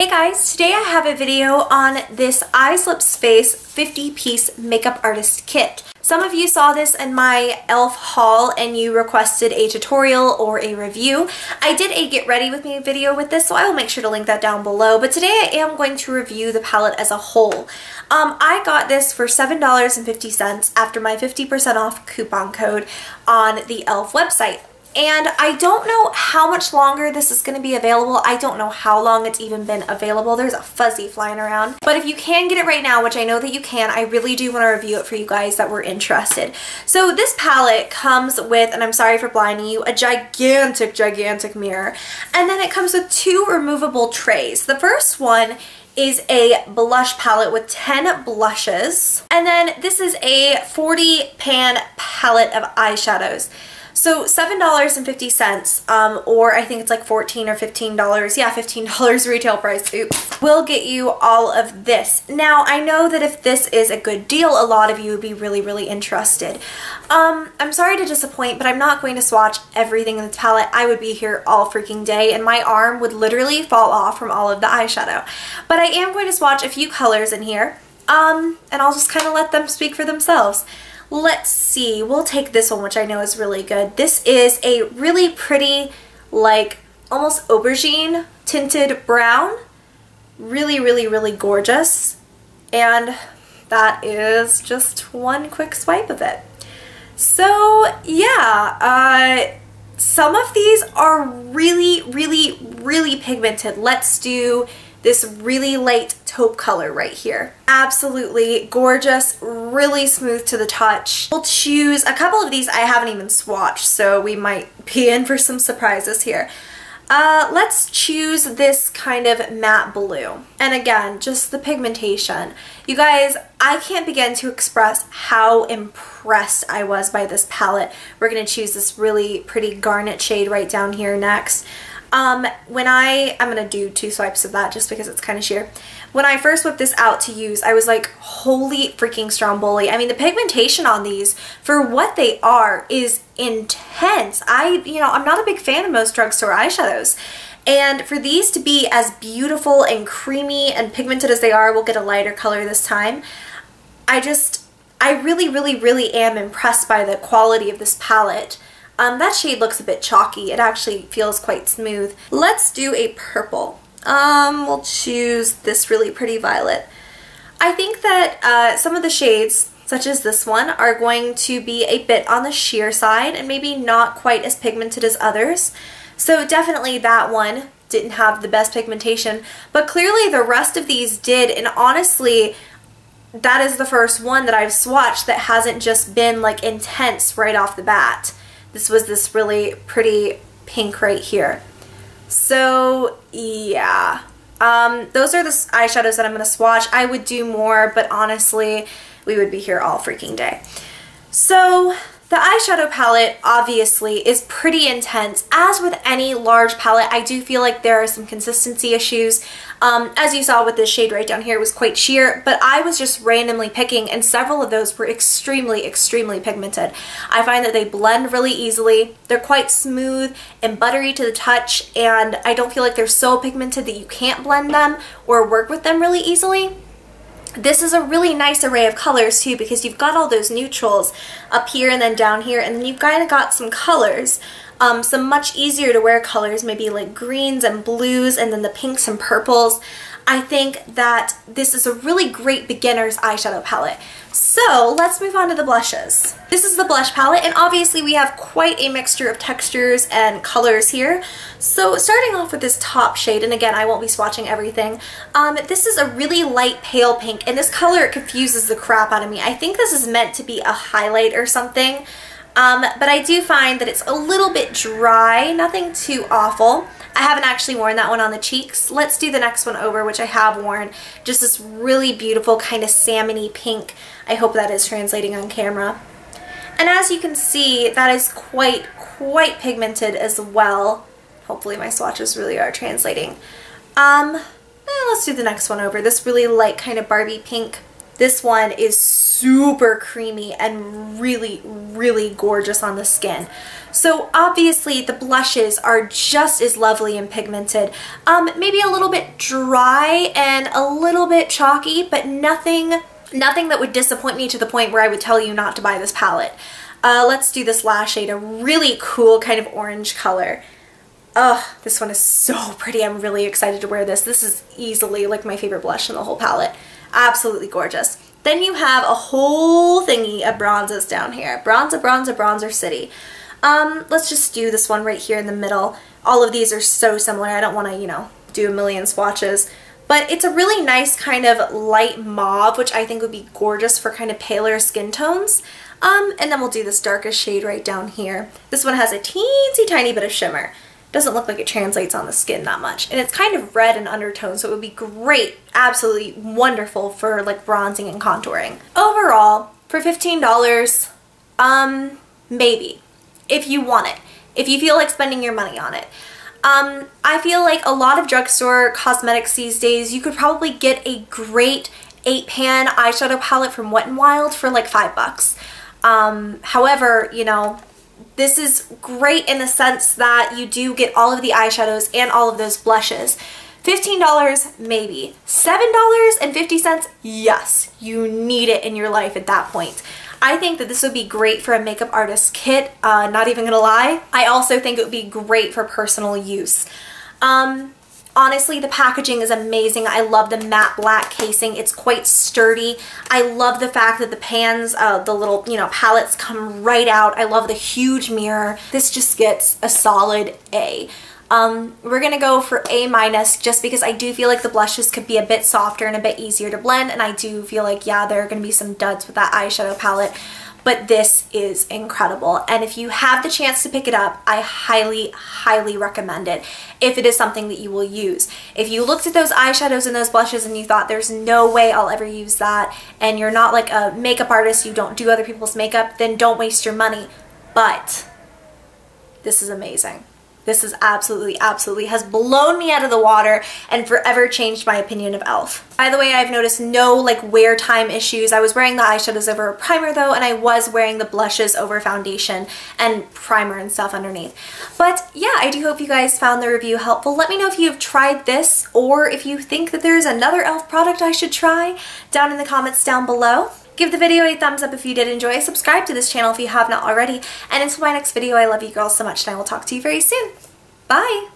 Hey guys, today I have a video on this Eyes, Lips, Face 50-piece makeup artist kit. Some of you saw this in my e.l.f. haul and you requested a tutorial or a review. I did a get ready with me video with this, so I will make sure to link that down below. But today I am going to review the palette as a whole. I got this for $7.50 after my 50% off coupon code on the e.l.f. website. And I don't know how much longer this is going to be available. I don't know how long it's even been available. There's a fuzzy flying around. But if you can get it right now, which I know that you can, I really do want to review it for you guys that were interested. So this palette comes with, and I'm sorry for blinding you, a gigantic mirror. And then it comes with two removable trays. The first one is a blush palette with 10 blushes. And then this is a 40 pan palette of eyeshadows. So $7.50, or I think it's like $14 or $15, yeah, $15 retail price, oops, will get you all of this. Now, I know that if this is a good deal, a lot of you would be really interested. I'm sorry to disappoint, but I'm not going to swatch everything in this palette. I would be here all freaking day, and my arm would literally fall off from all of the eyeshadow. But I am going to swatch a few colors in here, and I'll just kind of let them speak for themselves. Let's see, we'll take this one, which I know is really good. This is a really pretty, like, almost aubergine tinted brown. Really gorgeous. And that is just one quick swipe of it. So, yeah, some of these are really pigmented. Let's do this really light taupe color right here. Absolutely gorgeous, really smooth to the touch. We'll choose a couple of these I haven't even swatched, so we might be in for some surprises here. Let's choose this kind of matte blue. And again, just the pigmentation. You guys, I can't begin to express how impressed I was by this palette. We're gonna choose this really pretty garnet shade right down here next. I'm gonna do two swipes of that just because it's kind of sheer. When I first whipped this out to use, I was like, holy freaking stromboli. I mean, the pigmentation on these, for what they are, is intense. I'm not a big fan of most drugstore eyeshadows. And for these to be as beautiful and creamy and pigmented as they are, we'll get a lighter color this time. I really am impressed by the quality of this palette. That shade looks a bit chalky. It actually feels quite smooth. Let's do a purple. We'll choose this really pretty violet. I think that some of the shades, such as this one, are going to be a bit on the sheer side and maybe not quite as pigmented as others. So definitely that one didn't have the best pigmentation, but clearly the rest of these did, and honestly, that is the first one that I've swatched that hasn't just been like intense right off the bat. This was this really pretty pink right here. So yeah, those are the eyeshadows that I'm going to swatch. I would do more, but honestly, we would be here all freaking day. So the eyeshadow palette obviously is pretty intense. As with any large palette, I do feel like there are some consistency issues. As you saw with this shade right down here, it was quite sheer, but I was just randomly picking, and several of those were extremely pigmented. I find that they blend really easily. They're quite smooth and buttery to the touch, and I don't feel like they're so pigmented that you can't blend them or work with them really easily. This is a really nice array of colors too, because you've got all those neutrals up here and then down here, and then you've kind of got some colors, some much easier to wear colors, maybe like greens and blues, and then the pinks and purples. I think that this is a really great beginner's eyeshadow palette. So let's move on to the blushes. This is the blush palette, and obviously we have quite a mixture of textures and colors here. So starting off with this top shade, and again, I won't be swatching everything. This is a really light pale pink, and this color confuses the crap out of me. I think this is meant to be a highlight or something, but I do find that it's a little bit dry, nothing too awful. I haven't actually worn that one on the cheeks. Let's do the next one over, which I have worn. Just this really beautiful kind of salmony pink. I hope that is translating on camera. And as you can see, that is quite pigmented as well. Hopefully my swatches really are translating. Let's do the next one over. This really light kind of Barbie pink. This one is super creamy and really, really gorgeous on the skin. So obviously the blushes are just as lovely and pigmented. Maybe a little bit dry and a little bit chalky, but nothing that would disappoint me to the point where I would tell you not to buy this palette. Let's do this last shade, a really cool kind of orange color. Ugh, this one is so pretty. I'm really excited to wear this. This is easily like my favorite blush in the whole palette. Absolutely gorgeous. Then you have a whole thingy of bronzes down here. Bronzer City. Let's just do this one right here in the middle. All of these are so similar. I don't want to, you know, do a million swatches. But it's a really nice kind of light mauve, which I think would be gorgeous for kind of paler skin tones. And then we'll do this darkest shade right down here. This one has a teensy tiny bit of shimmer. Doesn't look like it translates on the skin that much. And it's kind of red in undertone, so it would be great, absolutely wonderful for like bronzing and contouring. Overall, for $15, maybe, if you want it, if you feel like spending your money on it. I feel like a lot of drugstore cosmetics these days, you could probably get a great 8-pan eyeshadow palette from Wet n Wild for like $5. However, you know, this is great in the sense that you do get all of the eyeshadows and all of those blushes. $15, maybe. $7.50, yes, you need it in your life at that point. I think that this would be great for a makeup artist kit, not even gonna lie. I also think it would be great for personal use. Honestly, the packaging is amazing. I love the matte black casing. It's quite sturdy. I love the fact that the pans, the little, you know, palettes come right out. I love the huge mirror. This just gets a solid A. We're gonna go for A- just because I do feel like the blushes could be a bit softer and a bit easier to blend, and I do feel like, yeah, there are gonna be some duds with that eyeshadow palette, but this is incredible. And if you have the chance to pick it up, I highly, highly recommend it if it is something that you will use. If you looked at those eyeshadows and those blushes and you thought there's no way I'll ever use that, and you're not like a makeup artist, you don't do other people's makeup, then don't waste your money. But this is amazing. This is absolutely, absolutely has blown me out of the water and forever changed my opinion of e.l.f. By the way, I've noticed no like wear time issues. I was wearing the eyeshadows over a primer though, and I was wearing the blushes over foundation and primer and stuff underneath. But yeah, I do hope you guys found the review helpful. Let me know if you've tried this or if you think that there's another e.l.f. product I should try down in the comments down below. Give the video a thumbs up if you did enjoy. Subscribe to this channel if you have not already. And until my next video, I love you girls so much and I will talk to you very soon. Bye!